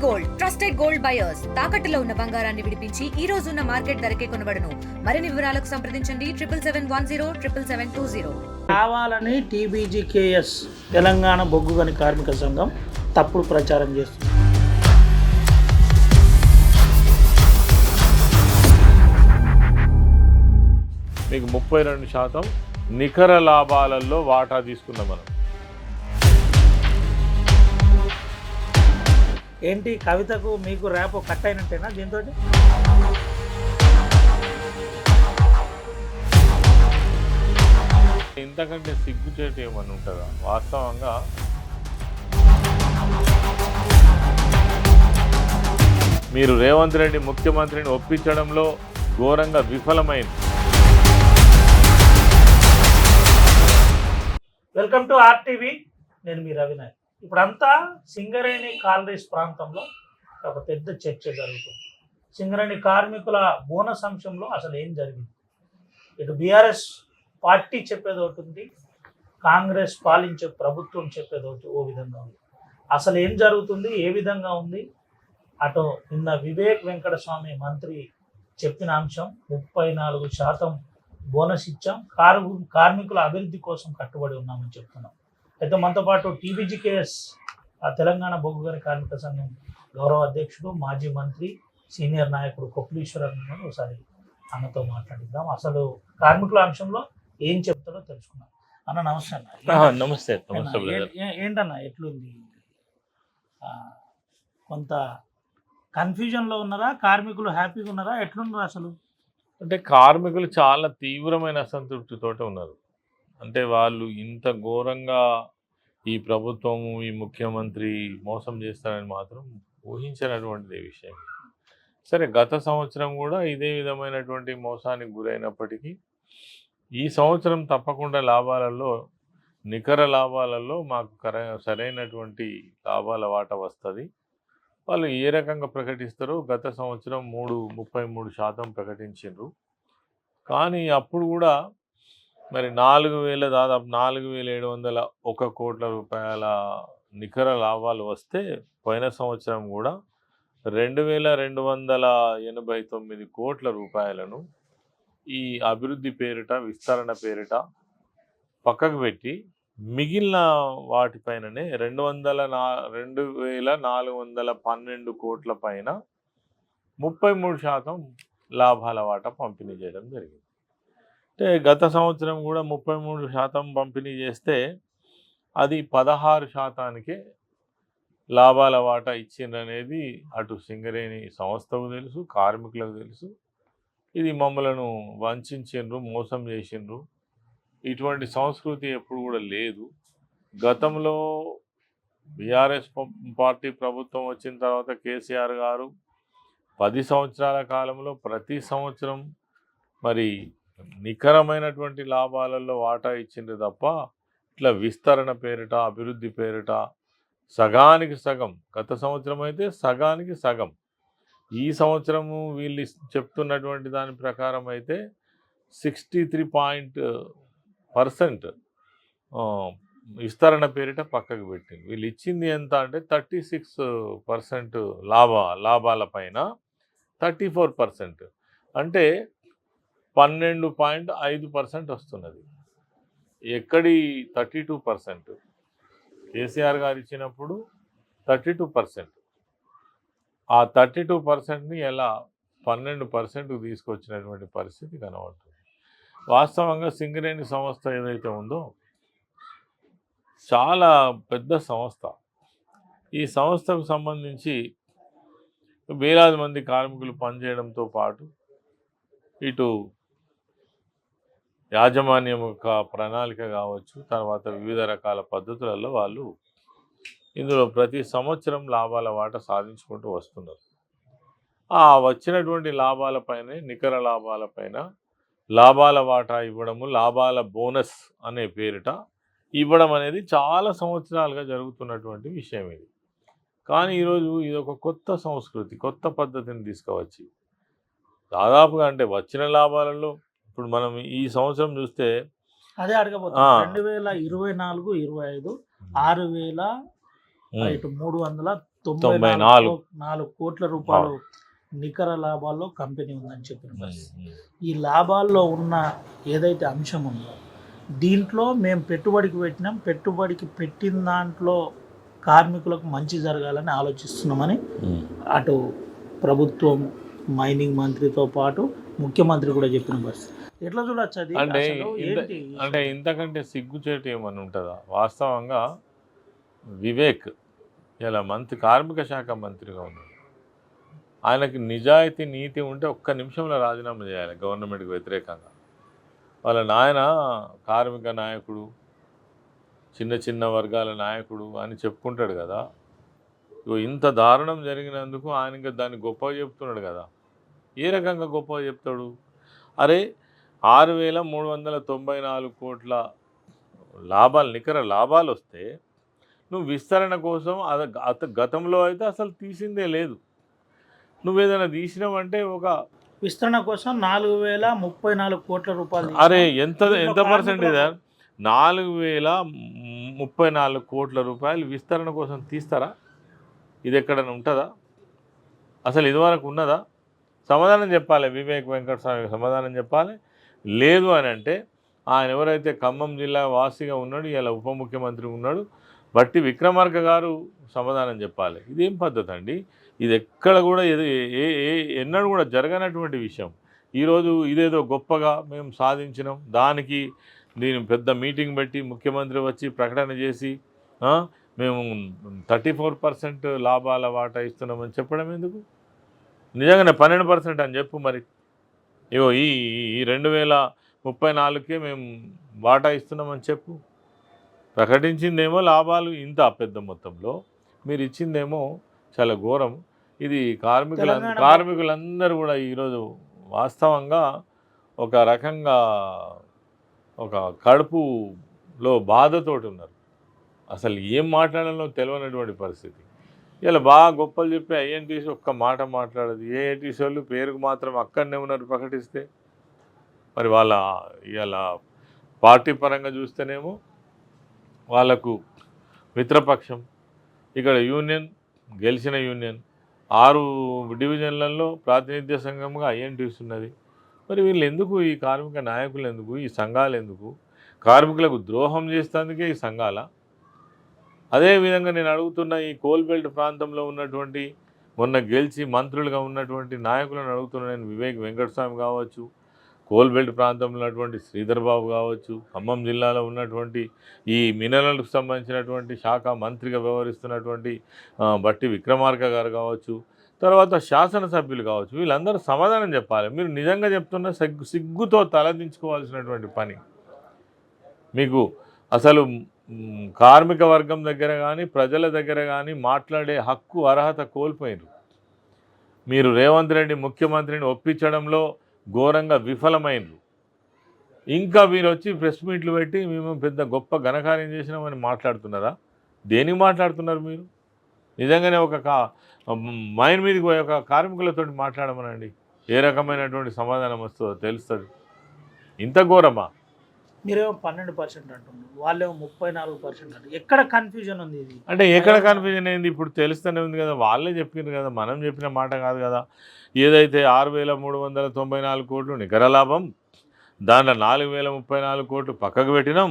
Gold trusted gold buyers తాకట్టులో ఉన్న బంగారాన్ని విడిపించి ఈ రోజు ఉన్న మార్కెట్ ధరకే కొనబడును. మరిన్ని వివరాలకు సంప్రదించండి 7710777720. కావాలని టీబీజీకేఎస్ తెలంగాణ బొగ్గు గని కార్మిక సంఘం తప్పుడు ప్రచారం చేస్తుంది. మీకు 32% నికర లాభాలలో వాటా తీసుకున్నాం మనం. ఏంటి కవితకు మీకు ర్యాప్ కట్ అయినట్టేనా దీంతో? ఇంతకంటే సిగ్గుచేటు ఏమని ఉంటుందా? వాస్తవంగా మీరు రేవంత్ రెడ్డి ముఖ్యమంత్రిని ఒప్పించడంలో ఘోరంగా విఫలమైంది. వెల్కమ్ టు ఆర్టీవీ, నేను మీ రవినాయక్. ఇప్పుడంతా సింగరేణి కాలరీస్ ప్రాంతంలో ఒక పెద్ద చర్చ జరుగుతుంది. సింగరేణి కార్మికుల బోనస్ అంశంలో అసలు ఏం జరిగింది? ఇటు బీఆర్ఎస్ పార్టీ చెప్పేది ఒకటి ఉంది, కాంగ్రెస్ పాలించే ప్రభుత్వం చెప్పేది ఒకటి ఓ విధంగా ఉంది. అసలు ఏం జరుగుతుంది, ఏ విధంగా ఉంది? అటు నిన్న వివేక్ వెంకటస్వామి మంత్రి చెప్పిన అంశం 34% బోనస్ ఇచ్చాం, కార్మికుల అభివృద్ధి కోసం కట్టుబడి ఉన్నామని చెప్తున్నాం. అయితే మనతో పాటు టీబీజీకేఎస్ తెలంగాణ బొగ్గు గని కార్మిక సంఘం గౌరవ అధ్యక్షుడు, మాజీ మంత్రి, సీనియర్ నాయకుడు కొప్పులీశ్వరన్ ఒకసారి అన్నతో మాట్లాడిద్దాం. అసలు కార్మికుల అంశంలో ఏం చెప్తాడో తెలుసుకున్నాం. అన్న నమస్తే అన్న. నమస్తే. ఏంటన్నా ఎట్లుంది? కొంత కన్ఫ్యూజన్లో ఉన్నారా? కార్మికులు హ్యాపీగా ఉన్నారా? ఎట్లున్నారు అసలు? అంటే కార్మికులు చాలా తీవ్రమైన అసంతృప్తితో ఉన్నారు. అంటే వాళ్ళు ఇంత ఘోరంగా ఈ ప్రభుత్వము, ఈ ముఖ్యమంత్రి మోసం చేస్తారని మాత్రం ఊహించినటువంటి విషయం. సరే, గత సంవత్సరం కూడా ఇదే విధమైనటువంటి మోసానికి గురైనప్పటికీ ఈ సంవత్సరం తప్పకుండా లాభాలలో, నికర లాభాలలో మాకు సరైనటువంటి లాభాల వాటా వస్తుంది. వాళ్ళు ఏ రకంగా ప్రకటిస్తారో గత సంవత్సరం 33% ప్రకటించారు. కానీ అప్పుడు కూడా మరి 4,000 దాదాపు 4,701 కోట్ల రూపాయల నికర లాభాలు వస్తే పోయిన సంవత్సరం కూడా 2,289 కోట్ల రూపాయలను ఈ అభివృద్ధి పేరిట, విస్తరణ పేరిట పక్కకు పెట్టి మిగిలిన వాటిపైననే 2,412 కోట్ల పైన 33% లాభాల వాటా పంపిణీ చేయడం జరిగింది. అంటే గత సంవత్సరం కూడా 33% పంపిణీ చేస్తే అది 16%కే లాభాల వాటా ఇచ్చిందనేది అటు సింగరేణి సంస్థకు తెలుసు, కార్మికులకు తెలుసు. ఇది మమ్మలను వంచిండ్రు, మోసం చేసిండ్రు. ఇటువంటి సంస్కృతి ఎప్పుడు కూడా లేదు. గతంలో బీఆర్ఎస్ పార్టీ ప్రభుత్వం వచ్చిన తర్వాత కేసీఆర్ గారు 10 సంవత్సరాల కాలంలో ప్రతి సంవత్సరం మరి నికరమైనటువంటి లాభాలలో వాటా ఇచ్చింది తప్ప ఇట్లా విస్తరణ పేరిట, అభివృద్ధి పేరిట సగానికి సగం, గత సంవత్సరం అయితే సగానికి సగం, ఈ సంవత్సరము వీళ్ళు చెప్తున్నటువంటి దాని ప్రకారం అయితే 63% విస్తరణ పేరిట పక్కకు పెట్టింది. వీళ్ళు ఇచ్చింది ఎంత అంటే 36% లాభాల పైన 34%, అంటే 12.5% వస్తున్నది. ఎక్కడి 32%? కేసీఆర్ గారు ఇచ్చినప్పుడు 32%. ఆ 32%ని ఎలా 12%కు తీసుకొచ్చినటువంటి పరిస్థితి కనబడుతుంది. వాస్తవంగా సింగరేణి సంస్థ ఏదైతే ఉందో చాలా పెద్ద సంస్థ. ఈ సంస్థకు సంబంధించి వేలాది మంది కార్మికులు పనిచేయడంతో పాటు ఇటు యాజమాన్యం యొక్క ప్రణాళిక కావచ్చు, తర్వాత వివిధ రకాల పద్ధతులలో వాళ్ళు ఇందులో ప్రతి సంవత్సరం లాభాల వాటా సాధించుకుంటూ వస్తున్నారు. ఆ వచ్చినటువంటి లాభాలపైనే, నికర లాభాలపైన లాభాల వాటా ఇవ్వడము, లాభాల బోనస్ అనే పేరిట ఇవ్వడం అనేది చాలా సంవత్సరాలుగా జరుగుతున్నటువంటి విషయం ఇది. కానీ ఈరోజు ఇది ఒక కొత్త సంస్కృతి, కొత్త పద్ధతిని తీసుకువచ్చి దాదాపుగా అంటే వచ్చిన లాభాలలో ఇప్పుడు మనం ఈ సంవత్సరం చూస్తే అదే అడగబోతున్నాం. 2024-25 6,390 94 కోట్ల రూపాయలు నికర లాభాల్లో కంపెనీ ఉందని చెప్పిన పరిస్థితి. ఈ లాభాల్లో ఉన్న ఏదైతే అంశం ఉందో దీంట్లో మేము పెట్టుబడికి పెట్టిన దాంట్లో కార్మికులకు మంచి జరగాలని ఆలోచిస్తున్నామని అటు ప్రభుత్వం మైనింగ్ మంత్రితో పాటు ముఖ్యమంత్రి కూడా చెప్పిన పరిస్థితి. ఎట్లా చూడొచ్చు అది? అంటే ఇంతకంటే సిగ్గుచేటు ఏమని ఉంటుందా? వాస్తవంగా వివేక్ ఇలా కార్మిక శాఖ మంత్రిగా ఉన్నాడు. ఆయనకి నిజాయితీ నీతి ఉంటే ఒక్క నిమిషంలో రాజీనామా చేయాలి గవర్నమెంట్కి వ్యతిరేకంగా. వాళ్ళ నాయన కార్మిక నాయకుడు, చిన్న వర్గాల నాయకుడు అని చెప్పుకుంటాడు కదా. ఇంత దారుణం జరిగినందుకు ఆయన ఇంకా దాన్ని గొప్పగా చెప్తున్నాడు కదా. ఏ రకంగా గొప్పగా చెప్తాడు? అరే 6,394 కోట్ల లాభాలు, నికర లాభాలు వస్తే నువ్వు విస్తరణ కోసం గతంలో అయితే అసలు తీసిందే లేదు. నువ్వేదైనా తీసినావంటే ఒక విస్తరణ కోసం 4,034 కోట్ల రూపాయలు. అరే ఎంత పర్సెంటేజ్? 4,034 కోట్ల రూపాయలు విస్తరణ కోసం తీస్తారా? ఇది ఎక్కడైనా ఉంటుందా? అసలు ఇదివరకు ఉన్నదా? సమాధానం చెప్పాలి. వివేక్ వెంకటస్వామి సమాధానం చెప్పాలి. లేదు అని అంటే ఆయన ఎవరైతే ఖమ్మం జిల్లా వాసిగా ఉన్నాడు, ఇలా ఉప ముఖ్యమంత్రి ఉన్నాడు, బట్టి విక్రమార్క గారు సమాధానం చెప్పాలి. ఇదేం పద్ధతి అండి? ఇది ఎక్కడ కూడా ఎన్నడూ కూడా జరగనటువంటి విషయం. ఈరోజు ఇదేదో గొప్పగా మేము సాధించినాం, దానికి నేను పెద్ద మీటింగ్ పెట్టి ముఖ్యమంత్రి వచ్చి ప్రకటన చేసి మేము 34% లాభాల వాటా ఇస్తున్నామని చెప్పడం ఎందుకు? నిజంగానే 12% అని చెప్పు మరి. ఇగో ఈ 2034కే మేము వాటా ఇస్తున్నామని చెప్పు. ప్రకటించిందేమో లాభాలు ఇంత పెద్ద మొత్తంలో, మీరు ఇచ్చిందేమో చాలా ఘోరం. ఇది కార్మికులందరూ కూడా ఈరోజు వాస్తవంగా ఒక రకంగా ఒక కడుపులో బాధతోటి ఉన్నారు. అసలు ఏం మాట్లాడాలో తెలియనటువంటి పరిస్థితి. ఇలా బాగా గొప్పలు చెప్పి ఐఎన్టీసీ ఒక్క మాట మాట్లాడదు. ఏఐటీసీ వాళ్ళు పేరుకు మాత్రం అక్కడనే ఉన్నారు ప్రకటిస్తే. మరి వాళ్ళ ఇలా పార్టీ పరంగా చూస్తేనేమో వాళ్ళకు మిత్రపక్షం. ఇక్కడ యూనియన్ గెలిచిన యూనియన్ 6 డివిజన్లలో ప్రాతినిధ్య సంఘంగా ఐఎన్టీసీ ఉన్నది. మరి వీళ్ళు ఎందుకు, ఈ కార్మిక నాయకులు ఎందుకు, ఈ సంఘాలు ఎందుకు? కార్మికులకు ద్రోహం చేసేందుకే ఈ సంఘాల? అదేవిధంగా నేను అడుగుతున్న ఈ కోల్బెల్ట్ ప్రాంతంలో ఉన్నటువంటి మొన్న గెలిచి మంత్రులుగా ఉన్నటువంటి నాయకులను అడుగుతున్నా నేను. వివేక్ వెంకటస్వామి కావచ్చు, కోల్బెల్ట్ ప్రాంతంలో ఉన్నటువంటి శ్రీధర్ బాబు కావచ్చు, ఖమ్మం జిల్లాలో ఉన్నటువంటి ఈ మినరల్కు సంబంధించినటువంటి శాఖ మంత్రిగా వ్యవహరిస్తున్నటువంటి బట్టి విక్రమార్క గారు కావచ్చు, తర్వాత శాసనసభ్యులు కావచ్చు, వీళ్ళందరూ సమాధానం చెప్పాలి. మీరు నిజంగా చెప్తున్న సిగ్గుతో తలదించుకోవాల్సినటువంటి పని. మీకు అసలు కార్మిక వర్గం దగ్గర కానీ ప్రజల దగ్గర కానీ మాట్లాడే హక్కు అర్హత కోల్పోయినారు. మీరు రేవంత్ రెడ్డి ముఖ్యమంత్రిని ఒప్పించడంలో ఘోరంగా విఫలమైనరు. ఇంకా మీరు వచ్చి ప్రెస్ మీట్లు పెట్టి మేము పెద్ద గొప్ప ఘనకార్యం చేసినామని మాట్లాడుతున్నారా? దేనికి మాట్లాడుతున్నారు మీరు? నిజంగానే ఒక మైన్ మీదకి పోయి ఒక కార్మికులతో మాట్లాడమనండి, ఏ రకమైనటువంటి సమాధానం వస్తుందో తెలుస్తుంది. ఇంత ఘోరమా? మీరేమో 12% అంటున్నారు, వాళ్ళేమో 34% అంటారు. ఎక్కడ కన్ఫ్యూజన్ ఉంది ఇది? అంటే ఎక్కడ కన్ఫ్యూజన్ అయింది? ఇప్పుడు తెలుస్తూనే ఉంది కదా, వాళ్ళే చెప్పారు కదా, మనం చెప్పిన మాట కాదు కదా. ఏదైతే 6,394 కోట్లు నికర లాభం, దాంట్లో 4,034 కోట్లు పక్కకు పెట్టినాం.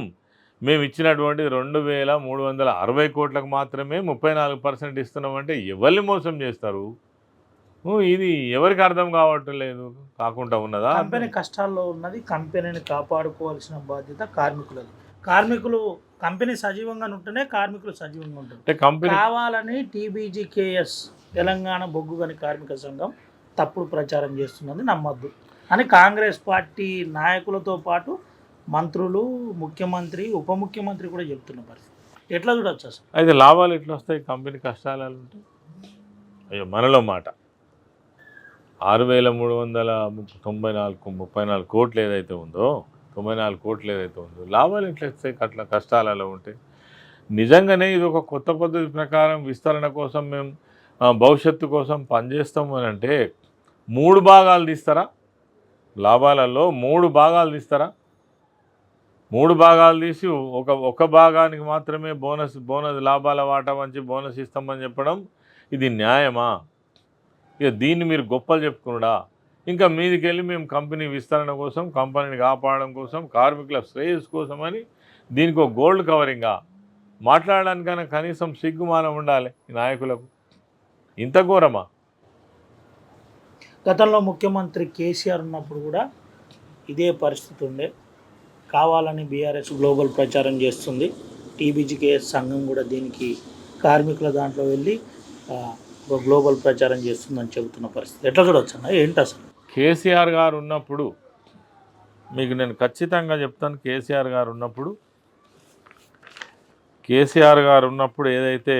మేము ఇచ్చినటువంటి 2,360 కోట్లకు మాత్రమే 34% ఇస్తున్నామంటే ఎవరిని మోసం చేస్తారు? ఇది ఎవరికి అర్థం కావట్లేదు కాకుండా ఉన్నదా? కంపెనీ కష్టాల్లో ఉన్నది, కంపెనీని కాపాడుకోవాల్సిన బాధ్యత కార్మికులది. కంపెనీ సజీవంగా ఉంటేనే కార్మికులు సజీవంగా ఉంటారు. కావాలని TBGKS తెలంగాణ బొగ్గు గని కార్మిక సంఘం తప్పుడు ప్రచారం చేస్తున్నది నమ్మద్దు అని కాంగ్రెస్ పార్టీ నాయకులతో పాటు మంత్రులు, ముఖ్యమంత్రి, ఉప ముఖ్యమంత్రి కూడా చెప్తున్న పరిస్థితి. ఎట్లా చూడొచ్చు అసలు? అయితే లాభాలు ఎట్లా వస్తాయి కంపెనీ కష్టాలు ఉంటే? అయ్యో మనలో మాట 6,394 కోట్లు ఏదైతే ఉందో, 94 కోట్లు ఏదైతే ఉందో, లాభాలు ఎట్లా వస్తాయి అట్లా కష్టాలలో ఉంటే? నిజంగానే ఇది ఒక కొత్త పద్ధతి ప్రకారం విస్తరణ కోసం మేము భవిష్యత్తు కోసం పనిచేస్తాము అని అంటే 3 భాగాలు తీస్తారా? లాభాలలో 3 భాగాలు తీస్తారా? 3 భాగాలు తీసి ఒక భాగానికి మాత్రమే బోనస్ లాభాల వాటా మంచి బోనస్ ఇస్తామని చెప్పడం ఇది న్యాయమా? ఇక దీన్ని మీరు గొప్పలు చెప్పుకున్నాడా? ఇంకా మీదికెళ్ళి మేము కంపెనీ విస్తరణ కోసం, కంపెనీని కాపాడడం కోసం, కార్మికుల శ్రేయస్సు కోసం అని దీనికి ఒక గోల్డ్ కవరింగా మాట్లాడడానికైనా కనీసం సిగ్గుమానం ఉండాలి ఈ నాయకులకు. ఇంత ఘోరమా? గతంలో ముఖ్యమంత్రి కేసీఆర్ ఉన్నప్పుడు కూడా ఇదే పరిస్థితి ఉండే. కావాలని బీఆర్ఎస్ గ్లోబల్ ప్రచారం చేస్తుంది. టీబీజీకేఎస్ సంఘం కూడా దీనికి కార్మికుల దాంట్లో వెళ్ళి ఒక గ్లోబల్ ప్రచారం చేస్తుందని చెబుతున్న పరిస్థితి ఎట్లా చూడవచ్చు అన్న? ఏంటి అసలు? కేసీఆర్ గారు ఉన్నప్పుడు మీకు నేను ఖచ్చితంగా చెప్తాను, కేసీఆర్ గారు ఉన్నప్పుడు ఏదైతే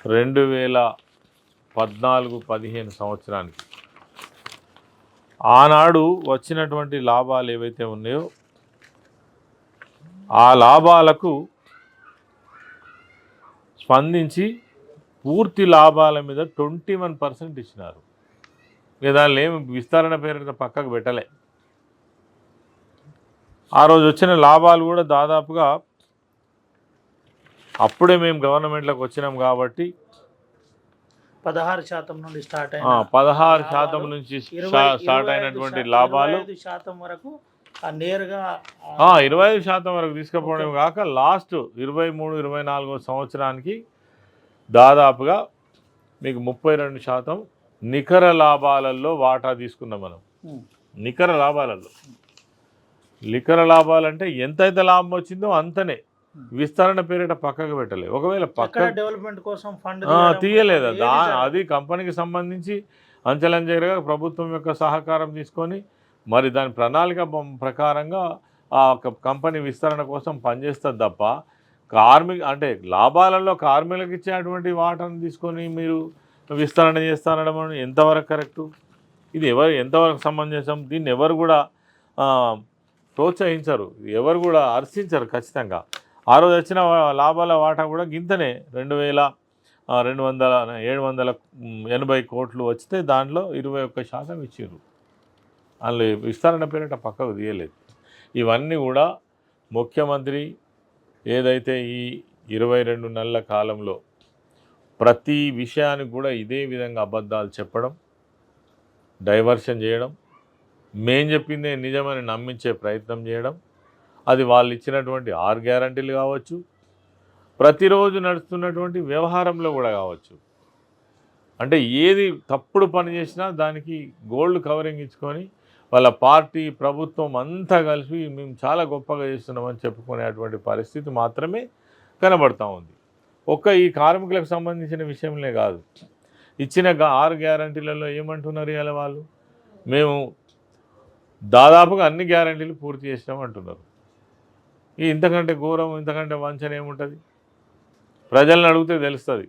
2014-15 సంవత్సరానికి ఆనాడు వచ్చినటువంటి లాభాలు ఏవైతే ఉన్నాయో ఆ లాభాలకు స్పందించి పూర్తి లాభాల మీద 21% ఇచ్చినారు. ఇక దానిలో ఏమి విస్తరణ పేరుతో పక్కకు పెట్టలే. ఆ రోజు వచ్చిన లాభాలు కూడా దాదాపుగా అప్పుడే మేము గవర్నమెంట్లోకి వచ్చినాం కాబట్టి 16% నుండి స్టార్ట్ 16% నుంచి స్టార్ట్ అయినటువంటి లాభాలు 25% వరకు నేరుగా 25% వరకు తీసుకుపోవడం కాక లాస్ట్ 23-24 సంవత్సరానికి దాదాపుగా మీకు 32% నికర లాభాలలో వాటా తీసుకున్నాం మనం. నికర లాభాలంటే ఎంతైతే లాభం వచ్చిందో అంతనే, విస్తరణ పేరిట పక్కకు పెట్టలే. ఒకవేళ పక్క డెవలప్మెంట్ కోసం ఫండ్ తీయలేదు, అది కంపెనీకి సంబంధించి అంచెలంచెలుగా ప్రభుత్వం యొక్క సహకారం తీసుకొని మరి దాని ప్రణాళిక ప్రకారంగా ఆ కంపెనీ విస్తరణ కోసం పనిచేస్తుంది తప్ప అంటే లాభాలలో కార్మికులకు ఇచ్చేటువంటి వాటాను తీసుకొని మీరు విస్తరణ చేస్తానడం ఎంతవరకు కరెక్టు? ఇది ఎంతవరకు సమంజసం? దీన్ని ఎవరు కూడా ప్రోత్సహించరు, ఎవరు కూడా హర్షించరు. ఖచ్చితంగా ఆ రోజు వచ్చిన లాభాల వాటా కూడా గింతనే 780 కోట్లు వస్తే దాంట్లో 21% ఇచ్చారు. అందులో విస్తరణ పేరిట పక్కకు తీయలేదు. ఇవన్నీ కూడా ముఖ్యమంత్రి ఏదైతే ఈ 22 నెలల కాలంలో ప్రతి విషయానికి కూడా ఇదే విధంగా అబద్ధాలు చెప్పడం, డైవర్షన్ చేయడం, మేం చెప్పిందే నిజమని నమ్మించే ప్రయత్నం చేయడం, అది వాళ్ళు ఇచ్చినటువంటి 6 గ్యారంటీలు కావచ్చు, ప్రతిరోజు నడుస్తున్నటువంటి వ్యవహారంలో కూడా కావచ్చు. అంటే ఏది తప్పుడు పని చేసినా దానికి గోల్డ్ కవరింగ్ ఇచ్చుకొని వాళ్ళ పార్టీ ప్రభుత్వం అంతా కలిసి మేము చాలా గొప్పగా చేస్తున్నామని చెప్పుకునేటువంటి పరిస్థితి మాత్రమే కనబడుతూ ఉంది. ఈ కార్మికులకు సంబంధించిన విషయంలో కాదు, ఇచ్చిన 6 గ్యారంటీలలో ఏమంటున్నారు ఇలా వాళ్ళు? మేము దాదాపుగా అన్ని గ్యారంటీలు పూర్తి చేసినాం అంటున్నారు. ఇంతకంటే ఘోరం, ఇంతకంటే వంచన ఏముంటుంది? ప్రజలను అడిగితే తెలుస్తుంది.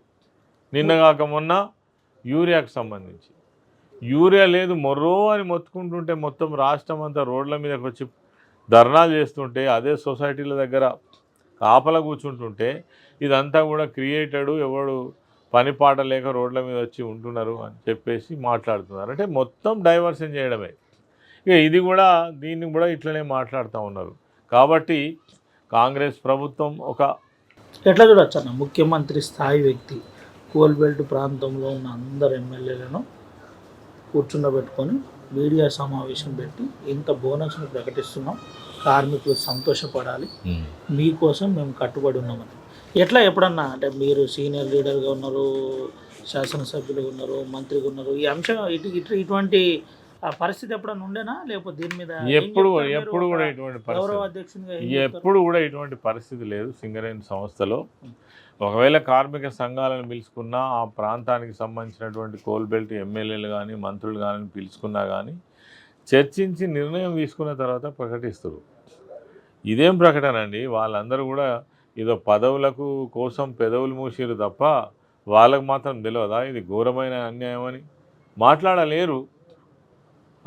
నిన్నగాక మొన్న యూరియాకు సంబంధించి యూరియా లేదు మొర్రో అని మొత్తుకుంటుంటే మొత్తం రాష్ట్రం అంతా రోడ్ల మీదకి వచ్చి ధర్నాలు చేస్తుంటే, అదే సొసైటీల దగ్గర కాపల కూర్చుంటుంటే ఇదంతా కూడా క్రియేటెడ్, ఎవడు పని పాట లేక రోడ్ల మీద వచ్చి ఉంటున్నారు అని చెప్పేసి మాట్లాడుతున్నారు. అంటే మొత్తం డైవర్షన్ చేయడమే. ఇక ఇది కూడా దీన్ని కూడా ఇట్లనే మాట్లాడుతూ ఉన్నారు. కాబట్టి కాంగ్రెస్ ప్రభుత్వం ఎట్లా చూడొచ్చు అన్న, ముఖ్యమంత్రి స్థాయి వ్యక్తి కోల్బెల్ట్ ప్రాంతంలో ఉన్న అందరు ఎమ్మెల్యేలను కూర్చుండబెట్టుకొని మీడియా సమావేశం పెట్టి ఇంత బోనస్ను ప్రకటిస్తున్నాం, కార్మికులు సంతోషపడాలి, మీకోసం మేము కట్టుబడి ఉన్నామని ఎప్పుడన్నా అంటే మీరు సీనియర్ లీడర్గా ఉన్నారు, శాసనసభ్యులుగా ఉన్నారు, మంత్రిగా ఉన్నారు, ఈ అంశం ఇటువంటి పరిస్థితి ఎప్పుడన్నా ఉండేనా? లేకపోతే దీని మీద ఎప్పుడు కూడా ఇటువంటి పరిస్థితి లేదు సింగరేణి సంస్థలో. ఒకవేళ కార్మిక సంఘాలను పిలుచుకున్నా, ఆ ప్రాంతానికి సంబంధించినటువంటి కోల్బెల్ట్ ఎమ్మెల్యేలు కానీ మంత్రులు కానీ పిలుచుకున్నా కానీ చర్చించి నిర్ణయం తీసుకున్న తర్వాత ప్రకటిస్తారు. ఇదేం ప్రకటన అండి? వాళ్ళందరూ కూడా ఏదో పదవులకు కోసం పెదవులు మూసిరు తప్ప వాళ్ళకు మాత్రం తెలియదా ఇది ఘోరమైన అన్యాయం అని? మాట్లాడలేరు.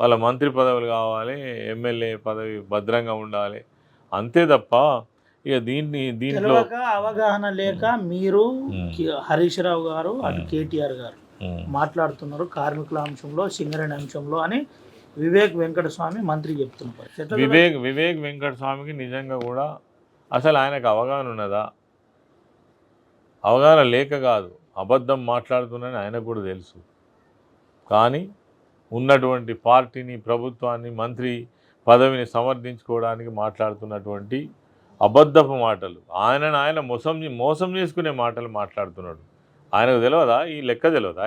వాళ్ళ మంత్రి పదవులు కావాలి, ఎమ్మెల్యే పదవి భద్రంగా ఉండాలి, అంతే తప్ప ఇక దీంట్లో అవగాహన లేక మీరు హరీష్ రావు గారు అటు కేటీఆర్ గారు మాట్లాడుతున్నారు కార్మికుల అంశంలో, సింగరేణి అంశంలో అని వివేక్ వెంకటస్వామి మంత్రి చెప్తున్నారు. వివేక్ వెంకటస్వామికి నిజంగా కూడా అసలు ఆయనకు అవగాహన ఉన్నదా? అవగాహన లేక కాదు, అబద్ధం మాట్లాడుతున్నానని ఆయనకు కూడా తెలుసు. కానీ ఉన్నటువంటి పార్టీని, ప్రభుత్వాన్ని, మంత్రి పదవిని సమర్థించుకోవడానికి మాట్లాడుతున్నటువంటి అబద్ధపు మాటలు, ఆయన మోసం చేసుకునే మాటలు మాట్లాడుతున్నాడు. ఆయనకు తెలియదా ఈ లెక్క? తెలియదు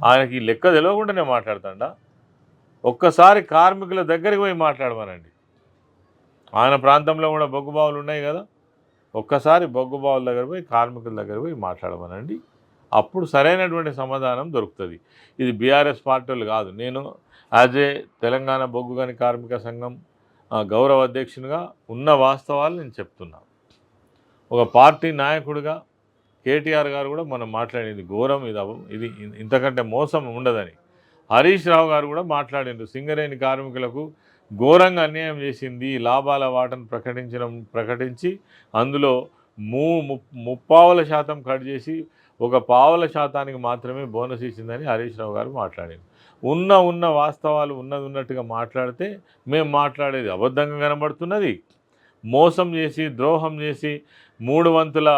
ఆయనకి ఈ లెక్క తెలియకుండానే మాట్లాడుతాడా? ఒక్కసారి కార్మికుల దగ్గరికి పోయి మాట్లాడమనండి. ఆయన ప్రాంతంలో కూడా బొగ్గుబావులు ఉన్నాయి కదా, ఒక్కసారి బొగ్గుబావుల దగ్గర పోయి కార్మికుల దగ్గర పోయి మాట్లాడమనండి. అప్పుడు సరైనటువంటి సమాధానం దొరుకుతుంది. ఇది బీఆర్ఎస్ పార్టీలు కాదు. నేను యాజ్ ఏ తెలంగాణ బొగ్గు గని కార్మిక సంఘం గౌరవ అధ్యక్షునిగా ఉన్న వాస్తవాలు నేను చెప్తున్నా. ఒక పార్టీ నాయకుడిగా కేటీఆర్ గారు కూడా మనం మాట్లాడింది ఘోరం, ఇది ఇంతకంటే మోసం ఉండదని. హరీష్ రావు గారు కూడా మాట్లాడిండ్రు. సింగరేణి కార్మికులకు ఘోరంగా అన్యాయం చేసింది, లాభాల వాటను ప్రకటించి అందులో 30% కట్ చేసి 1% మాత్రమే బోనస్ ఇచ్చిందని హరీష్ రావు గారు మాట్లాడారు. ఉన్న వాస్తవాలు ఉన్నట్టుగా మాట్లాడితే మేము మాట్లాడేది అబద్ధంగా కనబడుతున్నది. మోసం చేసి, ద్రోహం చేసి 3 వంతుల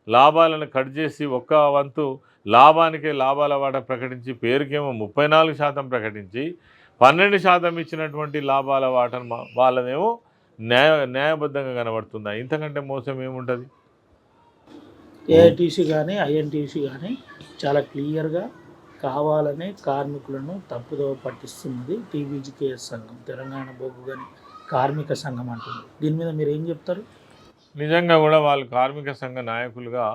లాభాలను కట్ చేసి 1 వంతు లాభానికే లాభాల వాట ప్రకటించి పేరుకేమో 34% ప్రకటించి 12% ఇచ్చినటువంటి లాభాల వాటను వాళ్ళదేమో న్యాయబద్ధంగా కనబడుతుందా? ఇంతకంటే మోసం ఏముంటుంది? ఏఐటీసీ కానీ ఐఎన్టీసీ కానీ చాలా క్లియర్గా కావాలనే కార్మికులను తప్పుదోవ పట్టిస్తున్నది టీబీజీకేఎస్ సంఘం, తెలంగాణ బొగ్గు గని కార్మిక సంఘం అంటుంది. దీని మీద మీరు ఏం చెప్తారు? నిజంగా కూడా వాళ్ళు కార్మిక సంఘ నాయకులుగా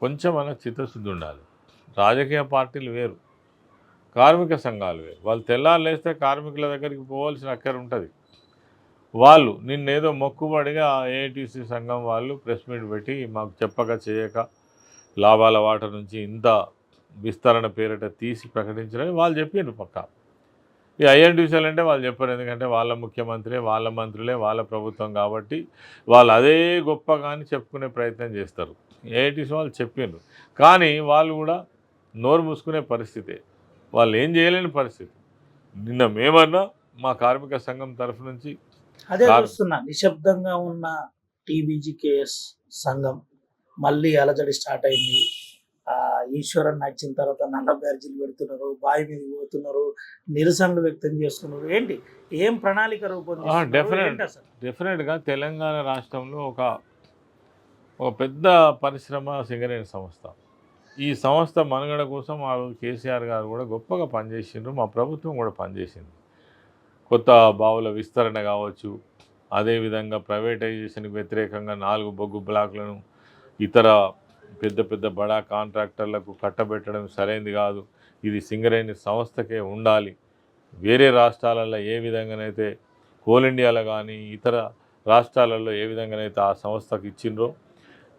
కొంచెం అలా చిత్తశుద్ధి ఉండాలి. రాజకీయ పార్టీలు వేరు, కార్మిక సంఘాలు వేరు. వాళ్ళు తెల్లారు లేస్తే కార్మికుల దగ్గరికి పోవాల్సిన అక్కర ఉంటుంది. వాళ్ళు నిన్నేదో మొక్కుబడిగా ఏఐటీసీ సంఘం వాళ్ళు ప్రెస్ మీట్ పెట్టి మాకు చెప్పక చేయక లాభాల వాట నుంచి ఇంత విస్తరణ పేరిట తీసి ప్రకటించారని వాళ్ళు చెప్పారు పక్కా. ఈ ఐఎన్టీసీలు అంటే వాళ్ళు చెప్పారు, ఎందుకంటే వాళ్ళ ముఖ్యమంత్రి, వాళ్ళ మంత్రులే, వాళ్ళ ప్రభుత్వం కాబట్టి వాళ్ళు అదే గొప్పగా అని చెప్పుకునే ప్రయత్నం చేస్తారు. ఏఐటీసీ వాళ్ళు చెప్పిండ్రు, కానీ వాళ్ళు కూడా నోరు మూసుకునే పరిస్థితే, వాళ్ళు ఏం చేయలేని పరిస్థితి. నిన్న మేమన్నా మా కార్మిక సంఘం తరఫు నుంచి అదే చూస్తున్నా, నిశ్శబ్దంగా ఉన్న టీబీజీకేఎస్ సంఘం మళ్ళీ అలజడి స్టార్ట్ అయింది. ఈశ్వరన్ నచ్చిన తర్వాత నల్ల బ్యార్జీలు పెడుతున్నారు, బావి మీద పోతున్నారు, నిరసనలు వ్యక్తం చేస్తున్నారు. ఏంటి, ఏం ప్రణాళిక రూపొందిస్తున్నారు? డెఫినెట్గా తెలంగాణ రాష్ట్రంలో ఒక పెద్ద పరిశ్రమ సింగరేణి సంస్థ. ఈ సంస్థ మనుగడ కోసం ఆ కేసీఆర్ గారు కూడా గొప్పగా పనిచేసిండ్రు, మా ప్రభుత్వం కూడా పనిచేసింది. కొత్త బావుల విస్తరణ కావచ్చు, అదేవిధంగా ప్రైవేటైజేషన్కి వ్యతిరేకంగా 4 బొగ్గు బ్లాకులను ఇతర పెద్ద బడా కాంట్రాక్టర్లకు కట్టబెట్టడం సరైనది కాదు, ఇది సింగరేణి సంస్థకే ఉండాలి. వేరే రాష్ట్రాలలో ఏ విధంగానైతే కోల్ ఇండియాలో కానీ ఇతర రాష్ట్రాలలో ఏ విధంగానైతే ఆ సంస్థకు ఇచ్చిండ్రో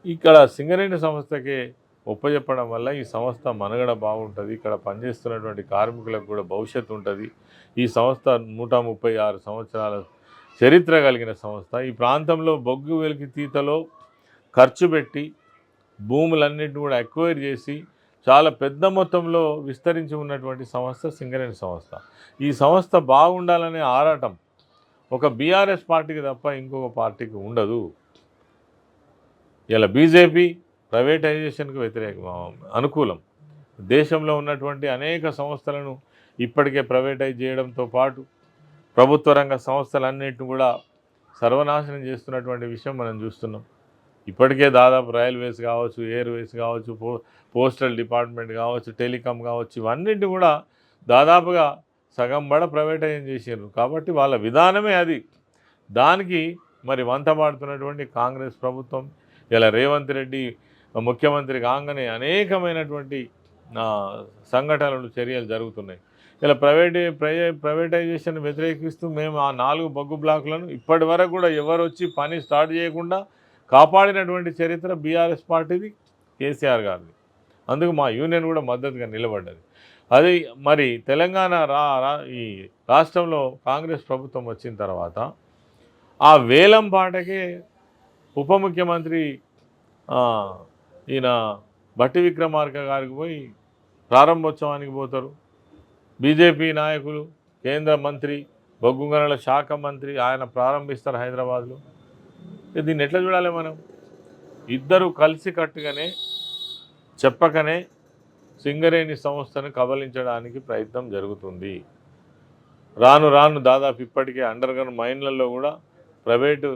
ఇక్కడ సింగరేణి సంస్థకే ఒప్పజెప్పడం వల్ల ఈ సంస్థ మనుగడ బాగుంటుంది, ఇక్కడ పనిచేస్తున్నటువంటి కార్మికులకు కూడా భవిష్యత్తు ఉంటుంది. ఈ సంస్థ 136 సంవత్సరాల చరిత్ర కలిగిన సంస్థ. ఈ ప్రాంతంలో బొగ్గు వెలికి తీతలో ఖర్చు పెట్టి భూములన్నింటినీ కూడా ఎక్వైర్ చేసి చాలా పెద్ద మొత్తంలో విస్తరించి ఉన్నటువంటి సంస్థ సింగరేణి సంస్థ. ఈ సంస్థ బాగుండాలనే ఆరాటం ఒక బీఆర్ఎస్ పార్టీకి తప్ప ఇంకొక పార్టీకి ఉండదు. ఇలా బీజేపీ ప్రైవేటైజేషన్కి అనుకూలం. దేశంలో ఉన్నటువంటి అనేక సంస్థలను ఇప్పటికే ప్రైవేటైజ్ చేయడంతో పాటు ప్రభుత్వ రంగ సంస్థలన్నింటినీ కూడా సర్వనాశనం చేస్తున్నటువంటి విషయం మనం చూస్తున్నాం. ఇప్పటికే దాదాపు రైల్వేస్ కావచ్చు, ఎయిర్వేస్ కావచ్చు, పోస్టల్ డిపార్ట్మెంట్ కావచ్చు, టెలికాం కావచ్చు, ఇవన్నింటినీ కూడా దాదాపుగా సగం బడ ప్రైవేటైజ్ చేసారు. కాబట్టి వాళ్ళ విధానమే అది. దానికి మరి వంతపాడుతున్నటువంటి కాంగ్రెస్ ప్రభుత్వం ఇలా రేవంత్ రెడ్డి ముఖ్యమంత్రి కాగానే అనేకమైనటువంటి సంఘటనలు, చర్యలు జరుగుతున్నాయి. ఇలా ప్రైవేటైజేషన్ వ్యతిరేకిస్తూ మేము ఆ 4 బొగ్గు బ్లాకులను ఇప్పటి వరకు కూడా ఎవరు వచ్చి పని స్టార్ట్ చేయకుండా కాపాడినటువంటి చరిత్ర బీఆర్ఎస్ పార్టీది, కేసీఆర్ గారిది. అందుకు మా యూనియన్ కూడా మద్దతుగా నిలబడ్డది. అది మరి తెలంగాణ ఈ రాష్ట్రంలో కాంగ్రెస్ ప్రభుత్వం వచ్చిన తర్వాత ఆ వేలం పాటకే ఉప ముఖ్యమంత్రి ఈయన భట్టి విక్రమార్క గారికి పోయి ప్రారంభోత్సవానికి పోతారు. బీజేపీ నాయకులు, కేంద్ర మంత్రి, బొగ్గు గనుల శాఖ మంత్రి ఆయన ప్రారంభిస్తారు చెప్పకనే సింగరేణి సంస్థను కబలించడానికి ప్రయత్నం జరుగుతుంది. రాను రాను దాదాపు ఇప్పటికే అండర్గ్రౌండ్ మైన్లలో కూడా ప్రైవేటు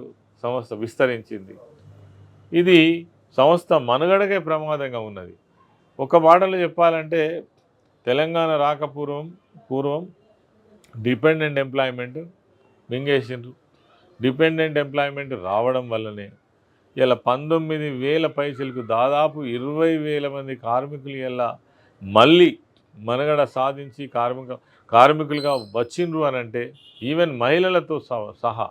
సంస్థ విస్తరించింది. ఇది సంస్థ మనుగడకే ప్రమాదంగా ఉన్నది. ఒక మాటలో చెప్పాలంటే తెలంగాణ పూర్వం డిపెండెంట్ ఎంప్లాయ్మెంట్ మింగేసిండ్రు. డిపెండెంట్ ఎంప్లాయ్మెంట్ రావడం వల్లనే ఇలా 19,000 పైసలకు దాదాపు 20,000 మంది కార్మికులు ఇలా మళ్ళీ మనుగడ సాధించి కార్మికులుగా వచ్చిండ్రు అని అంటే ఈవెన్ మహిళలతో సహా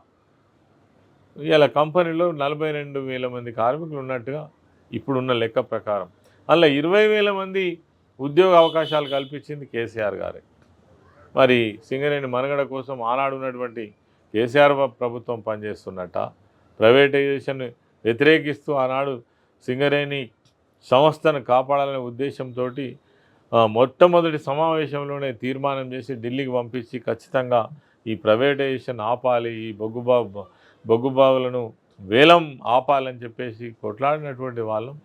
ఇలా కంపెనీలో 42,000 మంది కార్మికులు ఉన్నట్టుగా ఇప్పుడున్న లెక్క ప్రకారం. అలా 20,000 మంది ఉద్యోగ అవకాశాలు కల్పించింది కేసీఆర్ గారే. మరి సింగరేణి మనుగడ కోసం ఆనాడు ఉన్నటువంటి కేసీఆర్ ప్రభుత్వం పనిచేస్తున్నట్ట, ప్రైవేటైజేషన్ వ్యతిరేకిస్తూ ఆనాడు సింగరేణి సంస్థను కాపాడాలనే ఉద్దేశంతో మొట్టమొదటి సమావేశంలోనే తీర్మానం చేసి ఢిల్లీకి పంపించి ఖచ్చితంగా ఈ ప్రైవేటైజేషన్ ఆపాలి, ఈ బొగ్గుబావులను వేలం ఆపాలని చెప్పేసి కొట్లాడినటువంటి వాళ్ళం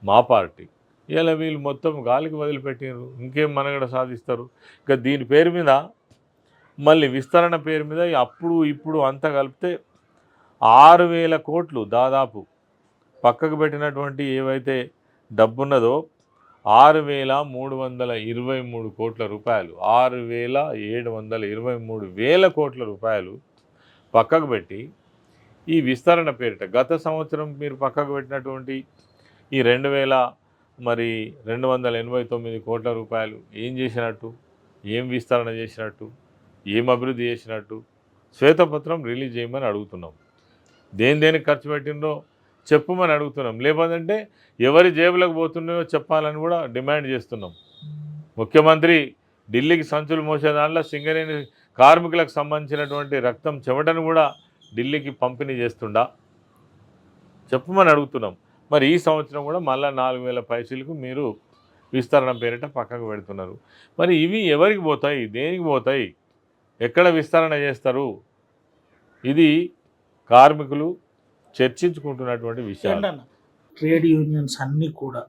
మా పార్టీ. ఇలా వీళ్ళు మొత్తం గాలికి వదిలిపెట్టినారు. ఇంకేం మనుగడ సాధిస్తారు? ఇక దీని పేరు మీద మళ్ళీ విస్తరణ పేరు మీద అప్పుడు ఇప్పుడు అంతా కలిపితే 6,000 కోట్లు దాదాపు పక్కకు పెట్టినటువంటి ఏవైతే డబ్బున్నదో 6,323 కోట్ల రూపాయలు, 6,723 కోట్ల రూపాయలు పక్కకు పెట్టి ఈ విస్తరణ పేరిట గత సంవత్సరం మీరు పక్కకు పెట్టినటువంటి ఈ 2,289 కోట్ల రూపాయలు ఏం చేసినట్టు, ఏం విస్తరణ చేసినట్టు, ఏం అభివృద్ధి చేసినట్టు శ్వేతపత్రం రిలీజ్ చేయమని అడుగుతున్నాం. దేనికి ఖర్చు పెట్టిందో చెప్పమని అడుగుతున్నాం. లేదంటే ఎవరి జేబులకు పోతున్నాయో చెప్పాలని కూడా డిమాండ్ చేస్తున్నాం. ముఖ్యమంత్రి ఢిల్లీకి సంచులు మోసే దాంట్లో సింగరేణి కార్మికులకు సంబంధించినటువంటి రక్తం చెమటను కూడా ఢిల్లీకి పంపిణీ చేస్తుండా చెప్పమని అడుగుతున్నాం. మరి ఈ సంవత్సరం కూడా మళ్ళీ 4,000 పైసలకు మీరు విస్తరణ పేరిట పక్కకు పెడుతున్నారు. మరి ఇవి ఎవరికి పోతాయి, దేనికి పోతాయి, ఎక్కడ విస్తరణ చేస్తారు? ఇది కార్మికులు చర్చించుకుంటున్నటువంటి విషయాలు. ట్రేడ్ యూనియన్స్ అన్నీ కూడా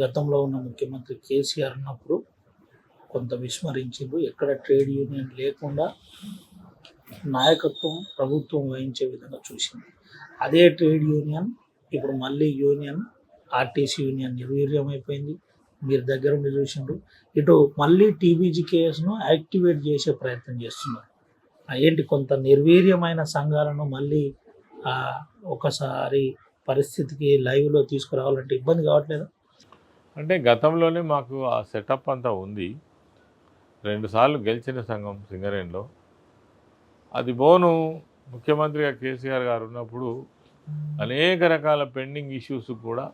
గతంలో ఉన్న ముఖ్యమంత్రి కేసీఆర్ ఉన్నప్పుడు కొంత విస్మరించిండ్రు. ఎక్కడ ట్రేడ్ యూనియన్ లేకుండా నాయకత్వం ప్రభుత్వం వహించే విధంగా చూసింది. అదే ట్రేడ్ యూనియన్ ఇప్పుడు మళ్ళీ ఆర్టీసీ యూనియన్ నిర్వీర్యమైపోయింది. మీరు దగ్గర ఉండి చూసిండ్రు. ఇటు మళ్ళీ టీబీజీకేఎస్ను యాక్టివేట్ చేసే ప్రయత్నం చేస్తున్నారు. ఏంటి కొంత నిర్వీర్యమైన సంఘాలను మళ్ళీ ఒకసారి పరిస్థితికి లైవ్లో తీసుకురావాలంటే ఇబ్బంది కావట్లేదు. అంటే గతంలోనే మాకు ఆ సెటప్ అంతా ఉంది. 2 సార్లు గెలిచిన సంఘం సింగరేణిలో. అది బోను ముఖ్యమంత్రిగా కేసీఆర్ గారు ఉన్నప్పుడు అనేక రకాల పెండింగ్ ఇష్యూస్ కూడా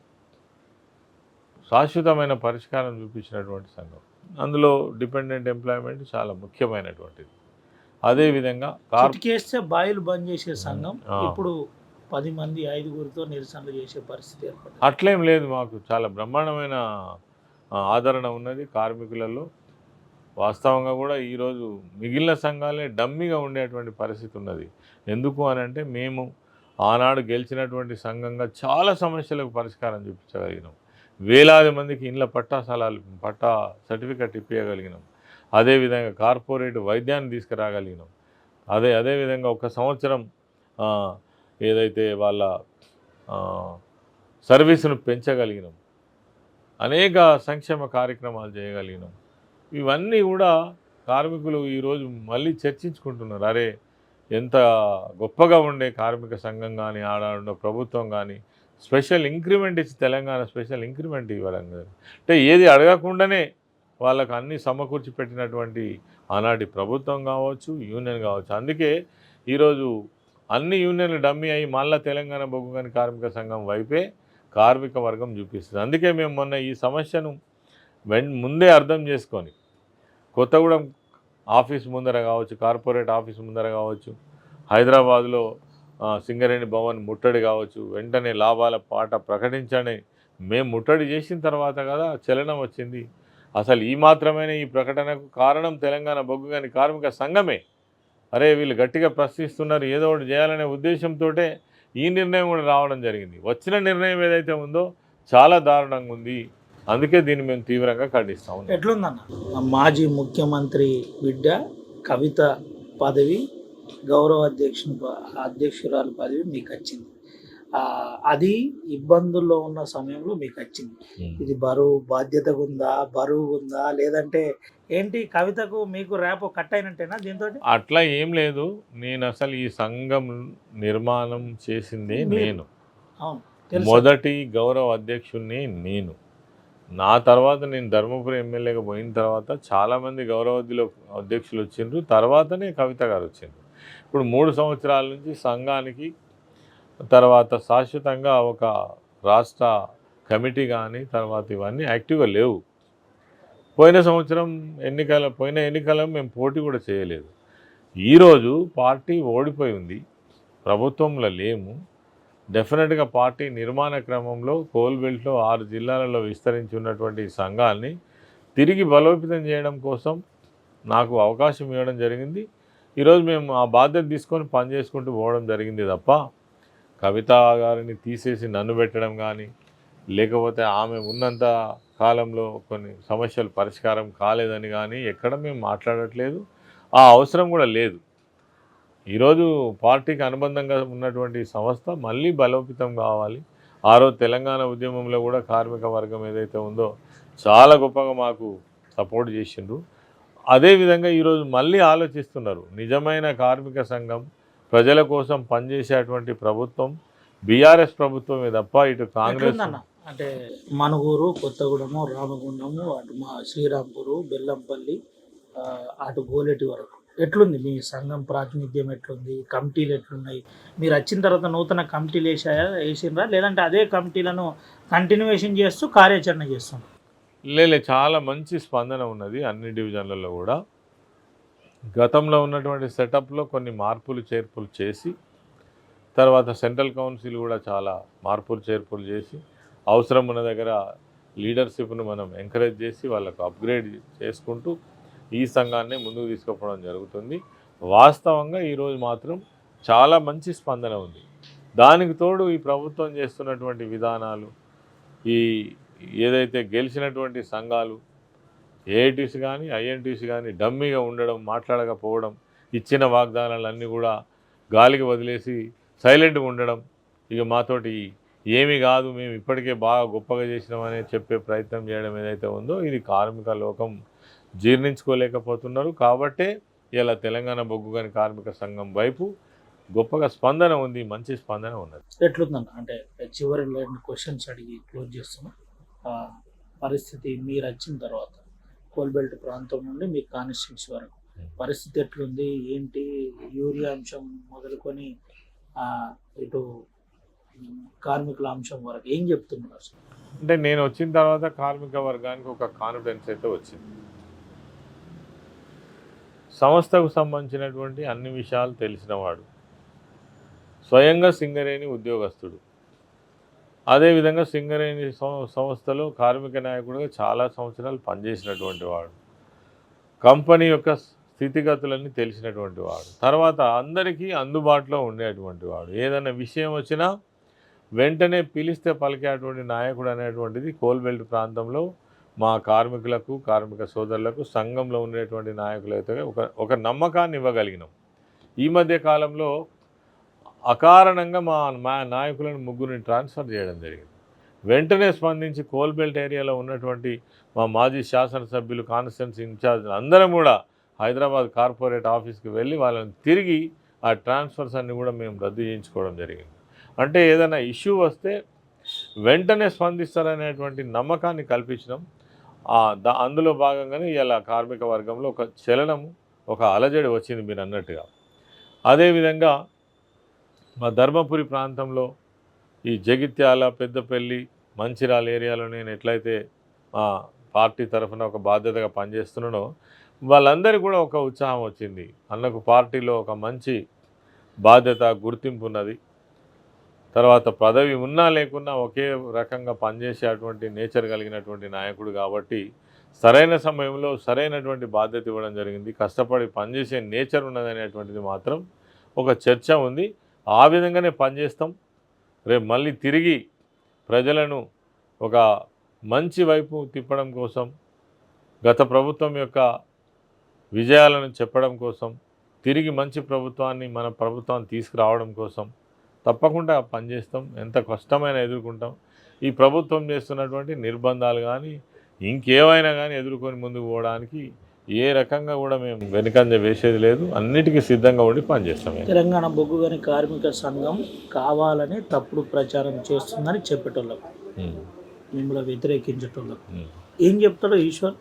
శాశ్వతమైన పరిష్కారం చూపించినటువంటి సంఘం. అందులో డిపెండెంట్ ఎంప్లాయ్మెంట్ చాలా ముఖ్యమైనటువంటిది. అదేవిధంగా చేస్తే బాయిలు బంద్ చేసే సంఘం ఇప్పుడు 10 మంది 5గురితో నిరసనలు చేసే పరిస్థితి ఏర్పడింది. అట్లేం లేదు, మాకు చాలా బ్రహ్మాండమైన ఆదరణ ఉన్నది కార్మికులలో. వాస్తవంగా కూడా ఈరోజు మిగిలిన సంఘాలే డమ్మీగా ఉండేటువంటి పరిస్థితి ఉన్నది. ఎందుకు అని అంటే మేము ఆనాడు గెలిచినటువంటి సంఘంగా చాలా సమస్యలకు పరిష్కారం చూపించగలిగినాం. వేలాది మందికి ఇండ్ల పట్టా సర్టిఫికెట్ ఇప్పించగలిగినాం. అదేవిధంగా కార్పొరేట్ వైద్యాన్ని తీసుకురాగలిగినాం. అదేవిధంగా ఒక సంవత్సరం ఏదైతే వాళ్ళ సర్వీసును పెంచగలిగినాం. అనేక సంక్షేమ కార్యక్రమాలు చేయగలిగినాం. ఇవన్నీ కూడా కార్మికులు ఈరోజు మళ్ళీ చర్చించుకుంటున్నారు. అరే ఎంత గొప్పగా ఉండే కార్మిక సంఘం కానీ ఆడ ప్రభుత్వం కానీ స్పెషల్ ఇంక్రిమెంట్ ఇచ్చి తెలంగాణ స్పెషల్ ఇంక్రిమెంట్ ఇవ్వడం అంటే ఏది అడగకుండానే వాళ్ళకు అన్నీ సమకూర్చి పెట్టినటువంటి ఆనాటి ప్రభుత్వం కావచ్చు, యూనియన్ కావచ్చు. అందుకే ఈరోజు అన్ని యూనియన్లు డమ్మీ అయ్యి మళ్ళీ తెలంగాణ బొగ్గు గని కార్మిక సంఘం వైపే కార్మిక వర్గం చూపిస్తుంది. అందుకే మేము మొన్న ఈ సమస్యను ముందే అర్థం చేసుకొని కొత్తగూడెం ఆఫీస్ ముందర కావచ్చు, కార్పొరేట్ ఆఫీస్ ముందర కావచ్చు, హైదరాబాద్లో సింగరేణి భవన్ ముట్టడి కావచ్చు, వెంటనే లాభాల పాట ప్రకటించని మేము ముట్టడి చేసిన తర్వాత కదా చలనం వచ్చింది. అసలు ఈ మాత్రమే ఈ ప్రకటనకు కారణం తెలంగాణ బొగ్గు గని కార్మిక సంఘమే. అరే వీళ్ళు గట్టిగా ప్రశ్నిస్తున్నారు, ఏదో ఒకటి చేయాలనే ఉద్దేశంతో ఈ నిర్ణయం కూడా రావడం జరిగింది. వచ్చిన నిర్ణయం ఏదైతే ఉందో చాలా దారుణంగా ఉంది. అందుకే దీన్ని మేము తీవ్రంగా ఖండిస్తా ఉన్నాం. ఎట్లుందన్న మాజీ ముఖ్యమంత్రి బిడ్డ కవిత పదవి గౌరవ అధ్యక్షురాలు పదవి మీకు వచ్చింది. అది ఇబ్బందుల్లో ఉన్న సమయంలో మీకు వచ్చింది. ఇది బాధ్యతగా ఉందా, బరువు ఉందా, లేదంటే ఏంటి? కవితకు మీకు ర్యాప్ కట్ అయినట్టేనా దీంతో? అట్లా ఏం లేదు. నేను అసలు ఈ సంఘం నిర్మాణం చేసిందే నేను. అవును, తెలుసు. మొదటి గౌరవ అధ్యక్షుడిని నేను. నా తర్వాత నేను ధర్మపురి ఎమ్మెల్యేగా పోయిన తర్వాత చాలామంది అధ్యక్షులు వచ్చిండ్రు. తర్వాతనే కవిత గారు వచ్చిండ్రు. ఇప్పుడు 3 సంవత్సరాల నుంచి సంఘానికి తర్వాత శాశ్వతంగా ఒక రాష్ట్ర కమిటీ కానీ తర్వాత ఇవన్నీ యాక్టివ్గా లేవు. పోయిన ఎన్నికల మేము పోటీ కూడా చేయలేదు. ఈరోజు పార్టీ ఓడిపోయి ఉంది, ప్రభుత్వంలో లేము. డెఫినెట్గా పార్టీ నిర్మాణ క్రమంలో కోల్బెల్ట్లో 6 జిల్లాలలో విస్తరించి ఉన్నటువంటి సంఘాన్ని తిరిగి బలోపేతం చేయడం కోసం నాకు అవకాశం ఇవ్వడం జరిగింది. ఈరోజు మేము ఆ బాధ్యత తీసుకొని పనిచేసుకుంటూ పోవడం జరిగింది తప్ప కవిత గారిని తీసేసి నన్ను పెట్టడం కానీ, లేకపోతే ఆమె ఉన్నంత కాలంలో కొన్ని సమస్యలు పరిష్కారం కాలేదని కానీ ఎక్కడ మేము మాట్లాడట్లేదు. ఆ అవసరం కూడా లేదు. ఈరోజు పార్టీకి అనుబంధంగా ఉన్నటువంటి సంస్థ మళ్ళీ బలోపేతం కావాలి. ఆ రోజు తెలంగాణ ఉద్యమంలో కూడా కార్మిక వర్గం ఏదైతే ఉందో చాలా గొప్పగా మాకు సపోర్ట్ చేసిండ్రు. అదేవిధంగా ఈరోజు మళ్ళీ ఆలోచిస్తున్నారు. నిజమైన కార్మిక సంఘం ప్రజల కోసం పనిచేసేటువంటి ప్రభుత్వం బీఆర్ఎస్ ప్రభుత్వమే తప్ప ఇటు కాంగ్రెస్. అంటే మనుగూరు, కొత్తగూడెము, రామగుండము, అటు మా శ్రీరాంపూరు, బెల్లంపల్లి, అటు గోలేటి వరకు ఎట్లుంది మీ సంఘం ప్రాతినిధ్యం? ఎట్లుంది? కమిటీలు ఎట్లున్నాయి? మీరు వచ్చిన తర్వాత నూతన కమిటీలు వేసిండ్రా, లేదంటే అదే కమిటీలను కంటిన్యూషన్ చేస్తూ కార్యాచరణ చేస్తున్నారు? లేదు, చాలా మంచి స్పందన ఉన్నది అన్ని డివిజన్లలో కూడా. గతంలో ఉన్నటువంటి సెటప్లో కొన్ని మార్పులు చేర్పులు చేసి, తర్వాత సెంట్రల్ కౌన్సిల్ కూడా చాలా మార్పులు చేర్పులు చేసి, అవసరం ఉన్న దగ్గర లీడర్షిప్ను మనం ఎంకరేజ్ చేసి వాళ్ళకు అప్గ్రేడ్ చేసుకుంటూ ఈ సంఘాన్ని ముందుకు తీసుకుపోవడం జరుగుతుంది. వాస్తవంగా ఈరోజు మాత్రం చాలా మంచి స్పందన ఉంది. దానికి తోడు ఈ ప్రభుత్వం చేస్తున్నటువంటి విధానాలు, ఈ ఏదైతే గెలిచినటువంటి సంఘాలు ఏఐటీసీ కానీ ఐఎన్టీసీ కానీ డమ్మీగా ఉండడం, మాట్లాడకపోవడం, ఇచ్చిన వాగ్దానాలన్నీ కూడా గాలికి వదిలేసి సైలెంట్గా ఉండడం, ఇక మాతోటి ఏమీ కాదు మేము ఇప్పటికే బాగా గొప్పగా చేసినామని చెప్పే ప్రయత్నం చేయడం ఏదైతే ఉందో ఇది కార్మిక లోకం జీర్ణించుకోలేకపోతున్నారు. కాబట్టే ఇలా తెలంగాణ బొగ్గు గని కార్మిక సంఘం వైపు గొప్పగా స్పందన ఉంది, మంచి స్పందన ఉన్నది. ఎట్లుందన్న? అంటే చివరి 2 క్వశ్చన్స్ అడిగి క్లోజ్ చేస్తున్నాం. పరిస్థితి మీరు వచ్చిన తర్వాత కోల్బెల్ట్ ప్రాంతం నుండి మీ కాన్స్టిట్యూన్సీ వరకు పరిస్థితి ఎట్లుంది? ఏంటి? యూరియా అంశం మొదలుకొని ఇటు కార్మికుల అంశం వరకు ఏం చెప్తున్నారు? అంటే నేను వచ్చిన తర్వాత కార్మిక వర్గానికి ఒక కాన్ఫిడెన్స్ అయితే వచ్చింది. సంస్థకు సంబంధించినటువంటి అన్ని విషయాలు తెలిసినవాడు, స్వయంగా సింగరేణి ఉద్యోగస్తుడు, అదేవిధంగా సింగరేణి సంస్థలో కార్మిక నాయకుడిగా చాలా సంవత్సరాలు పనిచేసినటువంటి వాడు, కంపెనీ యొక్క స్థితిగతులన్నీ తెలిసినటువంటి వాడు, తర్వాత అందరికీ అందుబాటులో ఉండేటువంటి వాడు, ఏదైనా విషయం వచ్చినా వెంటనే పిలిస్తే పలికేటువంటి నాయకుడు అనేటువంటిది కోల్బెల్ట్ ప్రాంతంలో మా కార్మికులకు, కార్మిక సోదరులకు, సంఘంలో ఉండేటువంటి నాయకులైతే ఒక నమ్మకాన్ని ఇవ్వగలిగినాం. ఈ మధ్య కాలంలో అకారణంగా మా నాయకులను 3 ట్రాన్స్ఫర్ చేయడం జరిగింది. వెంటనే స్పందించి కోల్బెల్ట్ ఏరియాలో ఉన్నటువంటి మా మాజీ శాసనసభ్యులు, కాన్స్టిట్యున్సీ ఇన్ఛార్జీలు అందరం కూడా హైదరాబాద్ కార్పొరేట్ ఆఫీస్కి వెళ్ళి వాళ్ళని తిరిగి ఆ ట్రాన్స్ఫర్స్ అన్ని కూడా మేము రద్దు చేయించుకోవడం జరిగింది. అంటే ఏదైనా ఇష్యూ వస్తే వెంటనే స్పందిస్తారనేటువంటి నమ్మకాన్ని కల్పించడం. అందులో భాగంగానే ఇలా కార్మిక వర్గంలో ఒక చలనము, ఒక అలజడి వచ్చింది మీరు అన్నట్టుగా. అదేవిధంగా మా ధర్మపురి ప్రాంతంలో ఈ జగిత్యాల, పెద్దపల్లి, మంచిర్యాల ఏరియాలో నేను ఎట్లయితే మా పార్టీ తరఫున ఒక బాధ్యతగా పనిచేస్తున్నానో వాళ్ళందరికీ కూడా ఒక ఉత్సాహం వచ్చింది. అన్నకు పార్టీలో ఒక మంచి బాధ్యత, గుర్తింపు ఉన్నది. తర్వాత పదవి ఉన్నా లేకున్నా ఒకే రకంగా పనిచేసేటువంటి నేచర్ కలిగినటువంటి నాయకుడు కాబట్టి సరైన సమయంలో సరైనటువంటి బాధ్యత ఇవ్వడం జరిగింది. కష్టపడి పనిచేసే నేచర్ ఉన్నదనేటువంటిది మాత్రం ఒక చర్చ ఉంది. ఆ విధంగానే పనిచేస్తాం. రేపు మళ్ళీ తిరిగి ప్రజలను ఒక మంచి వైపు తిప్పడం కోసం, గత ప్రభుత్వం యొక్క విజయాలను చెప్పడం కోసం, తిరిగి మంచి ప్రభుత్వాన్ని మన ప్రభుత్వాన్ని తీసుకురావడం కోసం తప్పకుండా పనిచేస్తాం. ఎంత కష్టమైనా ఎదుర్కొంటాం. ఈ ప్రభుత్వం చేస్తున్నటువంటి నిర్బంధాలు కానీ ఇంకేమైనా కానీ ఎదుర్కొని ముందుకు పోవడానికి ఏ రకంగా కూడా మేము వెనుకంజ వేసేది లేదు. అన్నిటికీ సిద్ధంగా ఉండి పనిచేస్తాం. తెలంగాణ బొగ్గు గని కార్మిక సంఘం కావాలని తప్పుడు ప్రచారం చేస్తుందని చెప్పేటోళ్ళకు, మిమ్మల్ని వ్యతిరేకించేటోళ్ళకు ఏం చెప్తాడో ఈశ్వర్?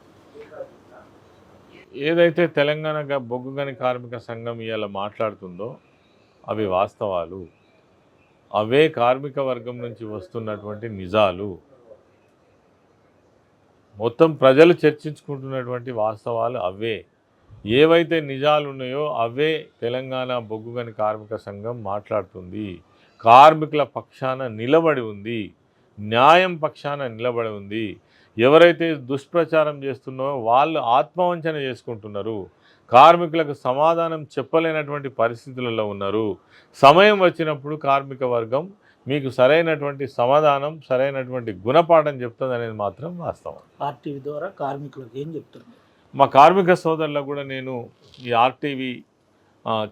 ఏదైతే తెలంగాణ బొగ్గు గని కార్మిక సంఘం ఇవాళ మాట్లాడుతుందో అవి వాస్తవాలు. అవే కార్మిక వర్గం నుంచి వస్తున్నటువంటి నిజాలు. మొత్తం ప్రజలు చర్చించుకుంటున్నటువంటి వాస్తవాలు అవే. ఏవైతే నిజాలు ఉన్నాయో అవే తెలంగాణ బొగ్గు గని కార్మిక సంఘం మాట్లాడుతుంది. కార్మికుల పక్షాన నిలబడి ఉంది, న్యాయం పక్షాన నిలబడి ఉంది. ఎవరైతే దుష్ప్రచారం చేస్తున్నారో వాళ్ళు ఆత్మవంచన చేసుకుంటున్నారు. కార్మికులకు సమాధానం చెప్పలేనటువంటి పరిస్థితులలో ఉన్నారు. సమయం వచ్చినప్పుడు కార్మిక వర్గం మీకు సరైనటువంటి సమాధానం, సరైనటువంటి గుణపాఠం చెప్తుంది అనేది మాత్రం వాస్తవం. ఆర్టీవీ ద్వారా కార్మికులకు ఏం చెప్తున్నారు? మా కార్మిక సోదరులకు కూడా నేను ఈ ఆర్టీవీ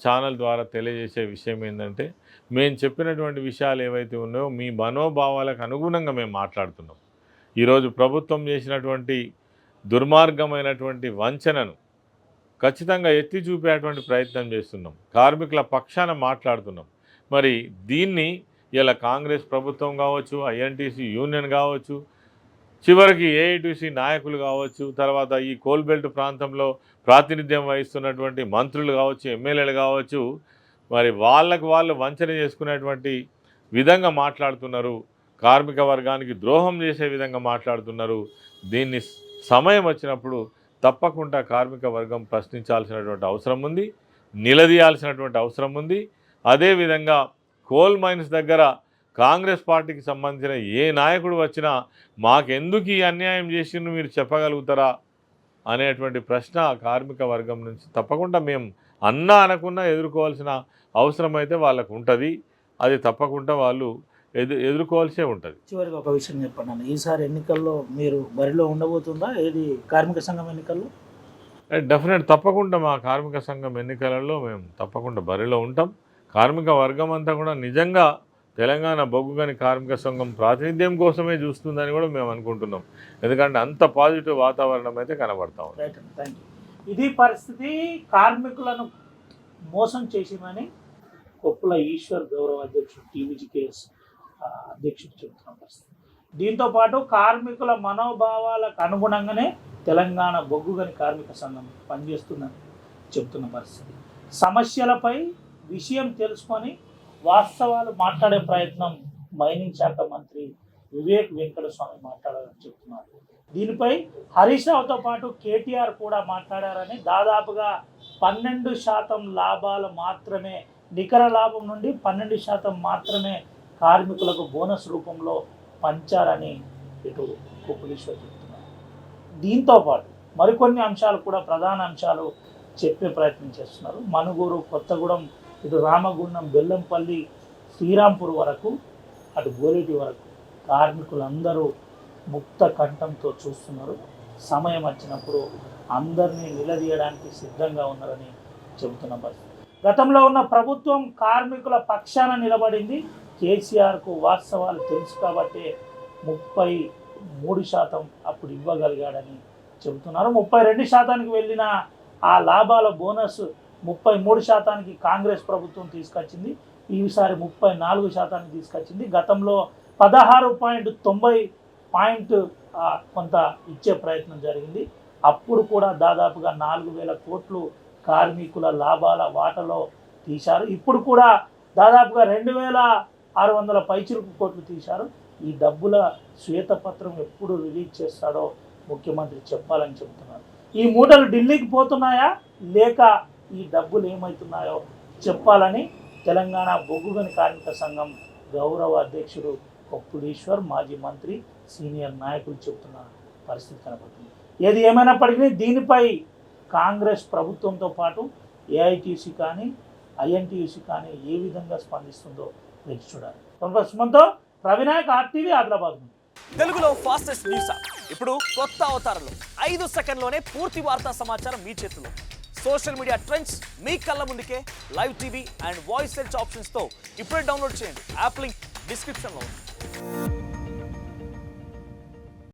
ఛానల్ ద్వారా తెలియజేసే విషయం ఏంటంటే, మేము చెప్పినటువంటి విషయాలు ఏవైతే ఉన్నాయో మీ మనోభావాలకు అనుగుణంగా మేము మాట్లాడుతున్నాం. ఈరోజు ప్రభుత్వం చేసినటువంటి దుర్మార్గమైనటువంటి వంచనను ఖచ్చితంగా ఎత్తి చూపేటువంటి ప్రయత్నం చేస్తున్నాం. కార్మికుల పక్షాన మాట్లాడుతున్నాం. మరి దీన్ని ఇలా కాంగ్రెస్ ప్రభుత్వం కావచ్చు, ఐఎన్టీసీ యూనియన్ కావచ్చు, చివరికి ఏఐటీసీ నాయకులు కావచ్చు, తర్వాత ఈ కోల్బెల్ట్ ప్రాంతంలో ప్రాతినిధ్యం వహిస్తున్నటువంటి మంత్రులు కావచ్చు, ఎమ్మెల్యేలు కావచ్చు, మరి వాళ్ళకు వాళ్ళు వంచన చేసుకునేటువంటి విధంగా మాట్లాడుతున్నారు. కార్మిక వర్గానికి ద్రోహం చేసే విధంగా మాట్లాడుతున్నారు. దీన్ని సమయం వచ్చినప్పుడు తప్పకుండా కార్మిక వర్గం ప్రశ్నించాల్సినటువంటి అవసరం ఉంది, నిలదీయాల్సినటువంటి అవసరం ఉంది. అదేవిధంగా కోల్ మైన్స్ దగ్గర కాంగ్రెస్ పార్టీకి సంబంధించిన ఏ నాయకుడు వచ్చినా మాకెందుకు ఈ అన్యాయం చేసిండ్రు మీరు చెప్పగలుగుతారా అనేటువంటి ప్రశ్న కార్మిక వర్గం నుంచి తప్పకుండా మేము అనకుండా ఎదుర్కోవాల్సిన అవసరం అయితే వాళ్ళకు ఉంటుంది. అది తప్పకుండా వాళ్ళు ఎదుర్కోవాల్సే ఉంటుంది. చివరికి ఒక విషయం చెప్పండి, ఈసారి ఎన్నికల్లో మీరు బరిలో ఉండబోతుందా? ఏది కార్మిక సంఘం ఎన్నికల్లో? డెఫినెట్ తప్పకుండా మా కార్మిక సంఘం ఎన్నికలలో మేము తప్పకుండా బరిలో ఉంటాం. కార్మిక వర్గం అంతా కూడా నిజంగా తెలంగాణ బొగ్గు గని కార్మిక సంఘం ప్రాతినిధ్యం కోసమే చూస్తుందని కూడా మేము అనుకుంటున్నాం. ఎందుకంటే అంత పాజిటివ్ వాతావరణం అయితే కనబడతాం. ఇది పరిస్థితి. కార్మికులను మోసం చేసిందని కొప్పుల ఈశ్వర్ గౌరవ అధ్యక్షుడు టీవీజీకేఎస్ అధ్యక్షుడు చెబుతున్న పరిస్థితి. దీంతోపాటు కార్మికుల మనోభావాలకు అనుగుణంగానే తెలంగాణ బొగ్గు గని కార్మిక సంఘం పనిచేస్తుందని చెబుతున్న పరిస్థితి. సమస్యలపై విషయం తెలుసుకొని వాస్తవాలు మాట్లాడే ప్రయత్నం మైనింగ్ శాఖ మంత్రి వివేక్ వెంకటస్వామి మాట్లాడారని చెప్తున్నారు. దీనిపై హరీష్ రావుతో పాటు కేటీఆర్ కూడా మాట్లాడారని, దాదాపుగా 12% లాభాలు మాత్రమే, నికర లాభం నుండి 12% మాత్రమే కార్మికులకు బోనస్ రూపంలో పంచారని ఇటు కుప్పలీశ్వర్ చెప్తున్నారు. దీంతోపాటు మరికొన్ని అంశాలు కూడా, ప్రధాన అంశాలు చెప్పే ప్రయత్నం చేస్తున్నారు. మనుగూరు, కొత్తగూడెం, ఇటు రామగుండం, బెల్లంపల్లి, శ్రీరాంపూర్ వరకు, అటు గోరేటి వరకు కార్మికులందరూ ముక్త కంఠంతో చూస్తున్నారు. సమయం వచ్చినప్పుడు అందరినీ నిలదీయడానికి సిద్ధంగా ఉన్నారని చెబుతున్న పరిస్థితి. గతంలో ఉన్న ప్రభుత్వం కార్మికుల పక్షాన నిలబడింది. కేసీఆర్కు వాస్తవాలు తెలుసు కాబట్టి 33% అప్పుడు ఇవ్వగలిగాడని చెబుతున్నారు. 32% వెళ్ళిన ఆ లాభాల బోనస్ 33% కాంగ్రెస్ ప్రభుత్వం తీసుకొచ్చింది. ఈసారి 34% తీసుకొచ్చింది. గతంలో 16.90 కొంత ఇచ్చే ప్రయత్నం జరిగింది. అప్పుడు కూడా దాదాపుగా 4,000 కోట్లు కార్మికుల లాభాల వాటలో తీశారు. ఇప్పుడు కూడా దాదాపుగా 2,600 పైచిరుకు కోట్లు తీశారు. ఈ డబ్బుల శ్వేతపత్రం ఎప్పుడు రిలీజ్ చేస్తాడో ముఖ్యమంత్రి చెప్పాలని చెబుతున్నారు. ఈ మూటలు ఢిల్లీకి పోతున్నాయా లేక ఈ డబ్బులు ఏమవుతున్నాయో చెప్పాలని తెలంగాణ బొగ్గు గని కార్మిక సంఘం గౌరవ అధ్యక్షుడు కొప్పులీశ్వర్, మాజీ మంత్రి, సీనియర్ నాయకులు చెబుతున్న పరిస్థితి కనబడుతుంది. ఏది ఏమైనప్పటికీ దీనిపై కాంగ్రెస్ ప్రభుత్వంతో పాటు ఏఐటీసీ కానీ ఐఎన్టీయూసీ కానీ ఏ విధంగా స్పందిస్తుందో వేచి చూడాలి. సుమంతో, రవినాయక్, ఆర్టీవీ, ఆదిలాబాద్. తెలుగులో ఫాస్టెస్ట్ న్యూస్ యాప్ ఇప్పుడు కొత్త అవతారంలో 5 సెకండ్లోనే పూర్తి వార్తా సమాచారం మీ చేతిలో. సోషల్ మీడియా ట్రెండ్స్ మీ కళ్ళ ముందుకే live TV and voice search ఆప్షన్స్తో ఇప్పుడే డౌన్లోడ్ చేయండి. యాప్ లింక్ డిస్క్రిప్షన్లో ఉంది.